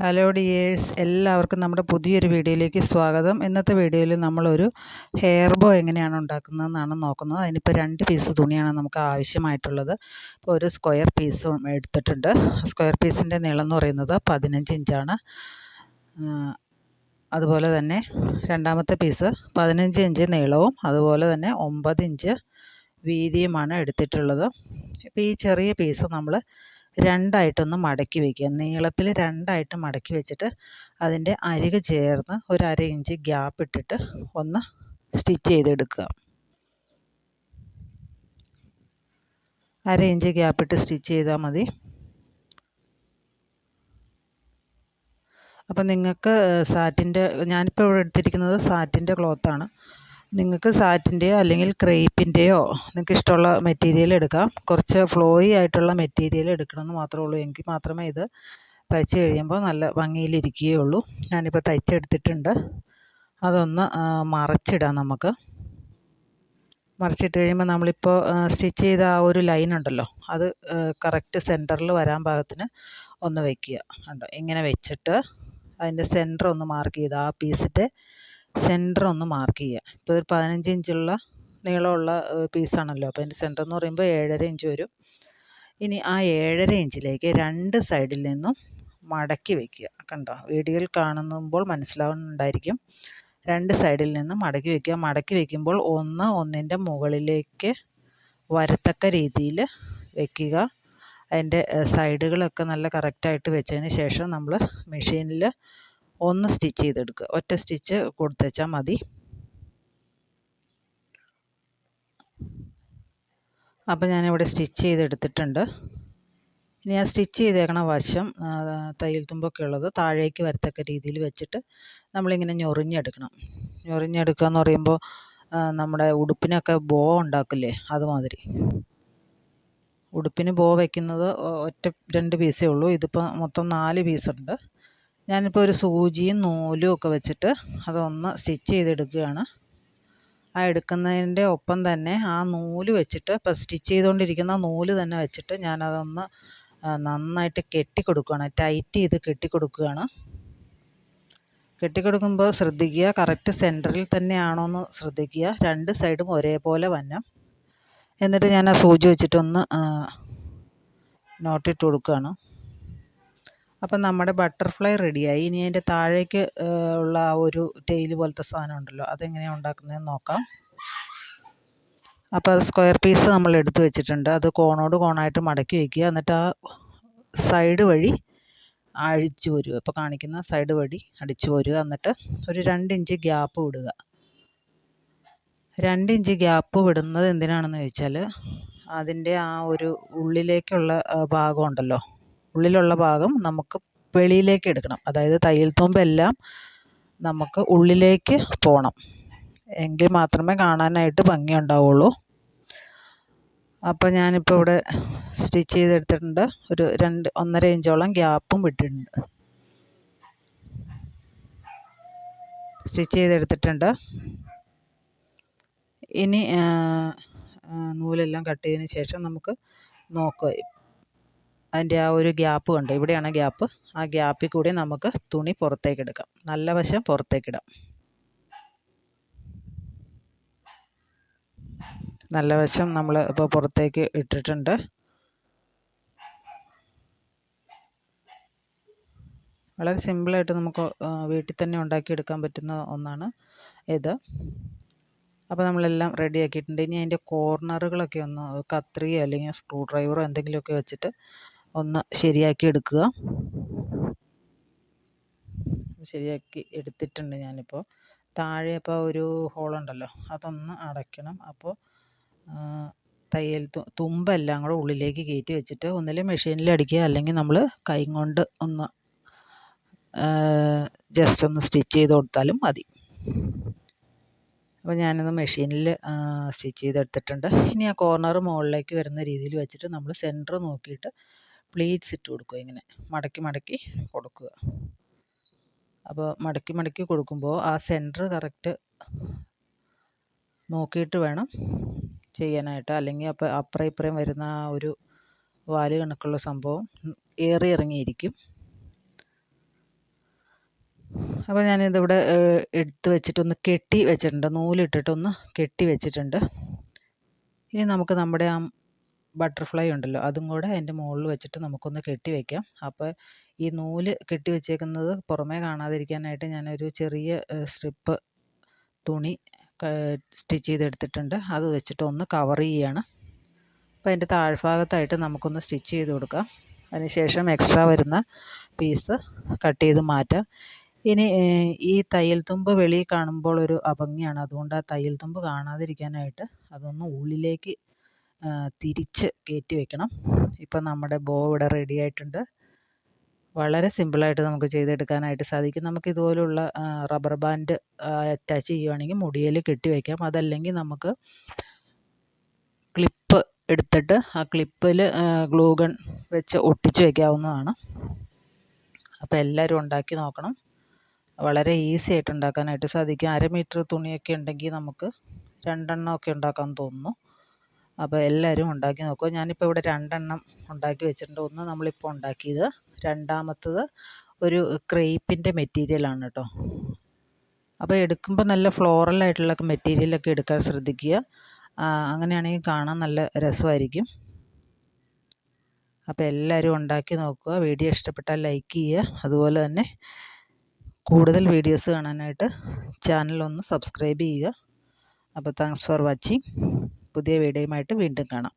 Hello dears, എല്ലാവർക്കും നമ്മുടെ പുതിയൊരു വീഡിയോയിലേക്ക് സ്വാഗതം. ഇന്നത്തെ വീഡിയോയിൽ നമ്മളൊരു ഹെയർ ബോ എങ്ങനെയാണ് ഉണ്ടാക്കുന്നതെന്നാണ് നോക്കുന്നത്. അതിനിപ്പോൾ 2 പീസ് തുണിയാണ് നമുക്ക് ആവശ്യമായിട്ടുള്ളത്. ഇപ്പോൾ ഒരു സ്ക്വയർ പീസ് എടുത്തിട്ടുണ്ട്. സ്ക്വയർ പീസിൻ്റെ നീളം എന്ന് പറയുന്നത് 15 ഇഞ്ചാണ്. അതുപോലെ തന്നെ രണ്ടാമത്തെ പീസ് 15 ഇഞ്ച് നീളവും അതുപോലെ തന്നെ 9 ഇഞ്ച് വീതിയുമാണ് എടുത്തിട്ടുള്ളത്. ഇപ്പോൾ ഈ ചെറിയ പീസ് നമ്മൾ രണ്ടായിട്ടൊന്ന് മടക്കി വയ്ക്കുക. നീളത്തിൽ രണ്ടായിട്ട് മടക്കി വെച്ചിട്ട് അതിൻ്റെ അരിക് ചേർന്ന് ഒരു 1/2 ഇഞ്ച് ഗ്യാപ്പ് ഇട്ടിട്ട് ഒന്ന് സ്റ്റിച്ച് ചെയ്തെടുക്കുക. 1/2 ഇഞ്ച് ഗ്യാപ്പ് ഇട്ട് സ്റ്റിച്ച് ചെയ്താൽ മതി. അപ്പം നിങ്ങൾക്ക് സാറ്റിൻ്റെ, ഞാനിപ്പോൾ ഇവിടെ എടുത്തിരിക്കുന്നത് സാറ്റിൻ്റെ ക്ലോത്താണ്. നിങ്ങൾക്ക് സാറ്റിൻ്റെയോ അല്ലെങ്കിൽ ക്രേപ്പിൻ്റെയോ നിങ്ങൾക്ക് ഇഷ്ടമുള്ള മെറ്റീരിയൽ എടുക്കാം. കുറച്ച് ഫ്ലോയി ആയിട്ടുള്ള മെറ്റീരിയൽ എടുക്കണമെന്ന് മാത്രമേ ഉള്ളൂ. എങ്കിൽ മാത്രമേ ഇത് തയ്ച്ച് കഴിയുമ്പോൾ നല്ല ഭംഗിയിലിരിക്കുകയുള്ളൂ. ഞാനിപ്പോൾ തയ്ച്ചെടുത്തിട്ടുണ്ട്. അതൊന്ന് മറച്ചിടാം. നമുക്ക് മറിച്ചിട്ട് കഴിയുമ്പോൾ നമ്മളിപ്പോൾ സ്റ്റിച്ച് ചെയ്ത ആ ഒരു ലൈൻ ഉണ്ടല്ലോ, അത് കറക്റ്റ് സെൻറ്ററിൽ വരാൻ പാകത്തിന് ഒന്ന് വയ്ക്കുക. കണ്ടോ, ഇങ്ങനെ വെച്ചിട്ട് അതിൻ്റെ സെൻറ്റർ ഒന്ന് മാർക്ക് ചെയ്ത് ആ പീസിൻ്റെ സെൻറ്റർ ഒന്ന് മാർക്ക് ചെയ്യുക. ഇപ്പോൾ ഒരു 15 ഇഞ്ചുള്ള നീളമുള്ള പീസാണല്ലോ, അപ്പോൾ അതിൻ്റെ സെൻറ്റർ എന്ന് പറയുമ്പോൾ 7.5 ഇഞ്ച് വരും. ഇനി ആ 7.5 ഇഞ്ചിലേക്ക് 2 സൈഡിൽ നിന്നും മടക്കി വയ്ക്കുക. കണ്ടോ, വീഡിയോയിൽ കാണുമ്പോൾ മനസ്സിലാവുന്നുണ്ടായിരിക്കും. 2 സൈഡിൽ നിന്നും മടക്കി വയ്ക്കുക. മടക്കി വയ്ക്കുമ്പോൾ ഒന്നിൻ്റെ മുകളിലേക്ക് വരത്തക്ക രീതിയിൽ വയ്ക്കുക. അതിൻ്റെ സൈഡുകളൊക്കെ നല്ല കറക്റ്റായിട്ട് വെച്ചതിന് ശേഷം നമ്മൾ മെഷീനിൽ ഒന്ന് സ്റ്റിച്ച് ചെയ്തെടുക്കുക. ഒറ്റ സ്റ്റിച്ച് കൊടുത്തുവെച്ചാൽ മതി. അപ്പോൾ ഞാനിവിടെ സ്റ്റിച്ച് ചെയ്തെടുത്തിട്ടുണ്ട്. ഇനി ആ സ്റ്റിച്ച് ചെയ്തേക്കണ വശം തയ്യൽ തുമ്പൊക്കെ ഉള്ളത് താഴേക്ക് വരത്തക്ക രീതിയിൽ വെച്ചിട്ട് നമ്മളിങ്ങനെ ഞൊറിഞ്ഞെടുക്കണം. ഞൊറിഞ്ഞെടുക്കുക എന്ന് പറയുമ്പോൾ നമ്മുടെ ഉടുപ്പിനൊക്കെ ബോ ഉണ്ടാക്കില്ലേ, അതുമാതിരി. ഉടുപ്പിന് ബോ വയ്ക്കുന്നത് ഒറ്റ 2 പീസേ ഉള്ളൂ. ഇതിപ്പോൾ മൊത്തം 4 പീസുണ്ട്. ഞാനിപ്പോൾ ഒരു സൂചിയും നൂലും ഒക്കെ വെച്ചിട്ട് അതൊന്ന് സ്റ്റിച്ച് ചെയ്തെടുക്കുകയാണ്. ആ എടുക്കുന്നതിൻ്റെ ഒപ്പം തന്നെ ആ നൂല് വെച്ചിട്ട്, ഇപ്പോൾ സ്റ്റിച്ച് ചെയ്തുകൊണ്ടിരിക്കുന്ന നൂല് തന്നെ വെച്ചിട്ട് ഞാനതൊന്ന് നന്നായിട്ട് കെട്ടിക്കൊടുക്കുകയാണ്. ടൈറ്റ് ചെയ്ത് കെട്ടിക്കൊടുക്കുകയാണ്. കെട്ടിക്കൊടുക്കുമ്പോൾ ശ്രദ്ധിക്കുക, കറക്റ്റ് സെൻറ്ററിൽ തന്നെയാണോ എന്ന് ശ്രദ്ധിക്കുക. 2 സൈഡും ഒരേപോലെ വരണം. എന്നിട്ട് ഞാൻ ആ സൂചി വെച്ചിട്ടൊന്ന് നോട്ടിട്ട് കൊടുക്കുകയാണ്. അപ്പം നമ്മുടെ ബട്ടർഫ്ലൈ റെഡിയായി. ഇനി അതിൻ്റെ താഴേക്ക് ഉള്ള ആ ഒരു ടെയിൽ പോലത്തെ സാധനം ഉണ്ടല്ലോ, അതെങ്ങനെയാണ് ഉണ്ടാക്കുന്നതെന്ന് നോക്കാം. അപ്പോൾ അത് സ്ക്വയർ പീസ് നമ്മൾ എടുത്ത് വെച്ചിട്ടുണ്ട്. അത് കോണോട് കോണായിട്ട് മടക്കി വയ്ക്കുക. എന്നിട്ട് ആ സൈഡ് വഴി അഴിച്ചു പോരുക. ഇപ്പോൾ കാണിക്കുന്ന സൈഡ് വഴി അടിച്ചു പോരുക. എന്നിട്ട് ഒരു 2 ഇഞ്ച് ഗ്യാപ്പ് വിടുക. 2 ഇഞ്ച് ഗ്യാപ്പ് വിടുന്നത് എന്തിനാണെന്ന് ചോദിച്ചാൽ, അതിൻ്റെ ആ ഒരു ഉള്ളിലേക്കുള്ള ഭാഗം ഉണ്ടല്ലോ, ഉള്ളിലുള്ള ഭാഗം നമുക്ക് വെളിയിലേക്ക് എടുക്കണം. അതായത് തയ്യൽ തുമ്പെല്ലാം നമുക്ക് ഉള്ളിലേക്ക് പോകണം. എങ്കിൽ മാത്രമേ കാണാനായിട്ട് ഭംഗിയുണ്ടാവുള്ളൂ. അപ്പോൾ ഞാനിപ്പോൾ ഇവിടെ സ്റ്റിച്ച് ചെയ്തെടുത്തിട്ടുണ്ട്. ഒരു 1.5 ഇഞ്ചോളം ഗ്യാപ്പും വിട്ടിട്ടുണ്ട്. സ്റ്റിച്ച് ചെയ്തെടുത്തിട്ടുണ്ട്. ഇനി നൂലെല്ലാം കട്ട് ചെയ്തതിന് ശേഷം നമുക്ക് നോക്കുക. അതിൻ്റെ ആ ഒരു ഗ്യാപ്പ് കണ്ടോ, ഇവിടെയാണ് ഗ്യാപ്പ്. ആ ഗ്യാപ്പിൽ കൂടി നമുക്ക് തുണി പുറത്തേക്ക് എടുക്കാം. നല്ല വശം പുറത്തേക്കിടാം. നല്ല വശം നമ്മൾ ഇപ്പോൾ പുറത്തേക്ക് ഇട്ടിട്ടുണ്ട്. വളരെ സിമ്പിളായിട്ട് നമുക്ക് വീട്ടിൽ തന്നെ ഉണ്ടാക്കിയെടുക്കാൻ പറ്റുന്ന ഒന്നാണ് ഇത്. അപ്പോൾ നമ്മളെല്ലാം റെഡി ആക്കിയിട്ടുണ്ട്. ഇനി അതിൻ്റെ കോർണറുകളൊക്കെ ഒന്ന് കത്രികയോ അല്ലെങ്കിൽ സ്ക്രൂ ഡ്രൈവറോ എന്തെങ്കിലുമൊക്കെ വെച്ചിട്ട് ഒന്ന് ശരിയാക്കി എടുക്കുക. ശരിയാക്കി എടുത്തിട്ടുണ്ട് ഞാനിപ്പോൾ. താഴെ അപ്പോൾ ഒരു ഹോളുണ്ടല്ലോ, അതൊന്ന് അടയ്ക്കണം. അപ്പോൾ തയ്യൽ തുമ്പെല്ലാം കൂടെ ഉള്ളിലേക്ക് കയറ്റി വെച്ചിട്ട് ഒന്നിലും മെഷീനിൽ അടിക്കുക, അല്ലെങ്കിൽ നമ്മൾ കൈ കൊണ്ട് ഒന്ന് ജസ്റ്റ് ഒന്ന് സ്റ്റിച്ച് ചെയ്ത് കൊടുത്താലും മതി. അപ്പോൾ ഞാനത് മെഷീനിൽ സ്റ്റിച്ച് ചെയ്തെടുത്തിട്ടുണ്ട്. ഇനി ആ കോർണർ മുകളിലേക്ക് വരുന്ന രീതിയിൽ വെച്ചിട്ട് നമ്മൾ സെൻറ്റർ നോക്കിയിട്ട് പ്ലീറ്റ്സ് ഇട്ട് കൊടുക്കുക. ഇങ്ങനെ മടക്കി മടക്കി കൊടുക്കുക. അപ്പോൾ മടക്കി മടക്കി കൊടുക്കുമ്പോൾ ആ സെൻറ്റർ കറക്റ്റ് നോക്കിയിട്ട് വേണം ചെയ്യാനായിട്ട്. അല്ലെങ്കിൽ അപ്പോൾ അപ്പുറം ഇപ്പുറം വരുന്ന ആ ഒരു വാല് കണക്കുള്ള സംഭവം ഏറി ഇറങ്ങിയിരിക്കും. അപ്പോൾ ഞാനിതിവിടെ എടുത്ത് വെച്ചിട്ടൊന്ന് കെട്ടി വെച്ചിട്ടുണ്ട്, നൂലിട്ടിട്ടൊന്ന് കെട്ടി വെച്ചിട്ടുണ്ട്. ഇനി നമുക്ക് നമ്മുടെ ആ ബട്ടർഫ്ലൈ ഉണ്ടല്ലോ അതും കൂടെ അതിൻ്റെ മുകളിൽ വെച്ചിട്ട് നമുക്കൊന്ന് കെട്ടി വയ്ക്കാം. അപ്പോൾ ഈ നൂല് കെട്ടി വെച്ചേക്കുന്നത് പുറമേ കാണാതിരിക്കാനായിട്ട് ഞാനൊരു ചെറിയ സ്ട്രിപ്പ് തുണി സ്റ്റിച്ച് ചെയ്തെടുത്തിട്ടുണ്ട്. അത് വെച്ചിട്ട് ഒന്ന് കവർ ചെയ്യുകയാണ്. അപ്പോൾ അതിൻ്റെ താഴ്ഭാഗത്തായിട്ട് നമുക്കൊന്ന് സ്റ്റിച്ച് ചെയ്ത് കൊടുക്കാം. അതിനുശേഷം എക്സ്ട്രാ വരുന്ന പീസ് കട്ട് ചെയ്ത് മാറ്റാം. ഇനി ഈ തയ്യൽ തുമ്പ് വെളിയിൽ കാണുമ്പോൾ ഒരു അഭംഗിയാണ്. അതുകൊണ്ട് ആ തയ്യൽ തുമ്പ് കാണാതിരിക്കാനായിട്ട് അതൊന്ന് ഉള്ളിലേക്ക് തിരിച്ച് കയറ്റി വെക്കണം. ഇപ്പം നമ്മുടെ ബോ ഇവിടെ റെഡി ആയിട്ടുണ്ട്. വളരെ സിമ്പിളായിട്ട് നമുക്ക് ചെയ്തെടുക്കാനായിട്ട് സാധിക്കും. നമുക്ക് ഇതുപോലുള്ള റബ്ബർ ബാൻഡ് അറ്റാച്ച് ചെയ്യുവാണെങ്കിൽ മുടിയിൽ കെട്ടി വയ്ക്കാം. അതല്ലെങ്കിൽ നമുക്ക് ക്ലിപ്പ് എടുത്തിട്ട് ആ ക്ലിപ്പിൽ ഗ്ലൂ ഗൺ വെച്ച് ഒട്ടിച്ച് വയ്ക്കാവുന്നതാണ്. അപ്പോൾ എല്ലാവരും ഉണ്ടാക്കി നോക്കണം. വളരെ ഈസി ആയിട്ട് ഉണ്ടാക്കാനായിട്ട് സാധിക്കും. 1/2 മീറ്റർ തുണിയൊക്കെ ഉണ്ടെങ്കിൽ നമുക്ക് 2 എണ്ണമൊക്കെ ഉണ്ടാക്കാൻ തോന്നുന്നു. അപ്പോൾ എല്ലാവരും ഉണ്ടാക്കി നോക്കുക. ഞാനിപ്പോൾ ഇവിടെ 2 എണ്ണം ഉണ്ടാക്കി വെച്ചിട്ടുണ്ട്. ഒന്ന് നമ്മളിപ്പോൾ ഉണ്ടാക്കിയത്, രണ്ടാമത്തത് ഒരു ക്രേപ്പിൻ്റെ മെറ്റീരിയലാണ് കേട്ടോ. അപ്പോൾ എടുക്കുമ്പോൾ നല്ല ഫ്ലോറലായിട്ടുള്ള മെറ്റീരിയലൊക്കെ എടുക്കാൻ ശ്രദ്ധിക്കുക. അങ്ങനെയാണെങ്കിൽ കാണാൻ നല്ല രസമായിരിക്കും. അപ്പോൾ എല്ലാവരും ഉണ്ടാക്കി നോക്കുക. വീഡിയോ ഇഷ്ടപ്പെട്ടാൽ ലൈക്ക് ചെയ്യുക. അതുപോലെ തന്നെ കൂടുതൽ വീഡിയോസ് കാണാനായിട്ട് ചാനലൊന്ന് സബ്സ്ക്രൈബ് ചെയ്യുക. അപ്പോൾ താങ്ക്സ് ഫോർ വാച്ചിങ്. പുതിയ വീഡിയോയുമായിട്ട് വീണ്ടും കാണാം.